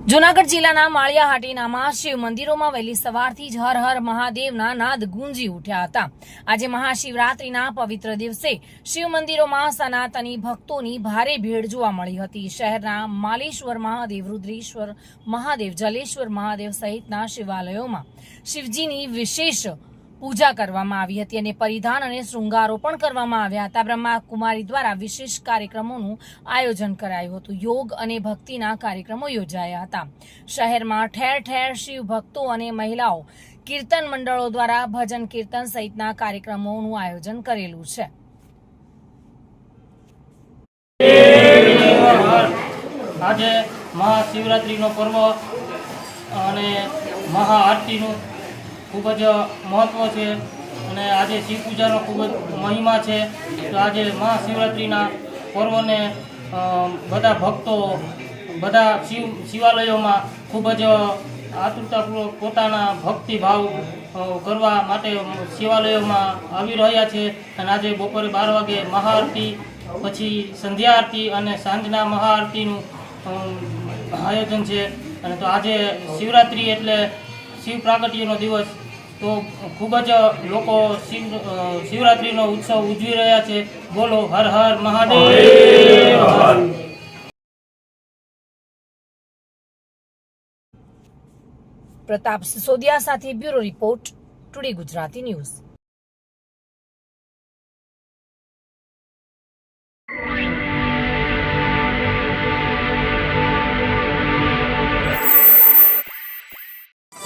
જૂનાગઢ જિલ્લાના માળિયાહાટીનામાં શિવ મંદિરોમાં વહેલી સવારથી જ હર હર મહાદેવના નાદ ગુંજી ઉઠ્યા હતા। આજે મહાશિવરાત્રીના પવિત્ર દિવસે શિવ મંદિરોમાં સનાતની ભક્તોની ભારે ભીડ જોવા મળી હતી। શહેરના માલેશ્વર મહાદેવ, રુદ્રેશ્વર મહાદેવ, જલેશ્વર મહાદેવ સહિતના શિવાલયોમાં શિવજીની વિશેષ પૂજા કરવામાં આવી હતી અને પરિધાન અને શૃંગારો પણ કરવામાં આવ્યા હતા। બ્રહ્માકુમારી દ્વારા વિશેષ કાર્યક્રમોનું આયોજન કરાયું હતું। યોગ અને ભક્તિના કાર્યક્રમો યોજાયા હતા। શહેરમાં ઠેર ઠેર શિવ ભક્તો અને મહિલાઓ કીર્તન મંડળો દ્વારા ભજન કીર્તન સહિતના કાર્યક્રમોનું આયોજન કરેલું છે। આજે મહાશિવરાત્રીનો પર્વ અને મહાઆરતીનું ખૂબ જ મહત્વ છે અને આજે શિવ પૂજાનો ખૂબ જ મહિમા છે। તો આજે મહાશિવરાત્રિના પર્વને બધા ભક્તો બધા શિવાલયોમાં ખૂબ જ આતુરતાપૂર્વક પોતાના ભક્તિભાવ કરવા માટે શિવાલયોમાં આવી રહ્યા છે અને આજે બપોરે 12 વાગે મહાઆરતી, પછી સંધ્યા આરતી અને સાંજના મહાઆરતીનું આયોજન છે। અને તો આજે શિવરાત્રિ એટલે શિવ પ્રાગટ્યનો દિવસ, તો ખૂબ જ લોકો શિવરાત્રિનો ઉત્સવ ઉજવી રહ્યા છે। બોલો હર હર મહાદેવ। પ્રતાપ સિસોદિયા સાથે bureau report, today Gujarati news.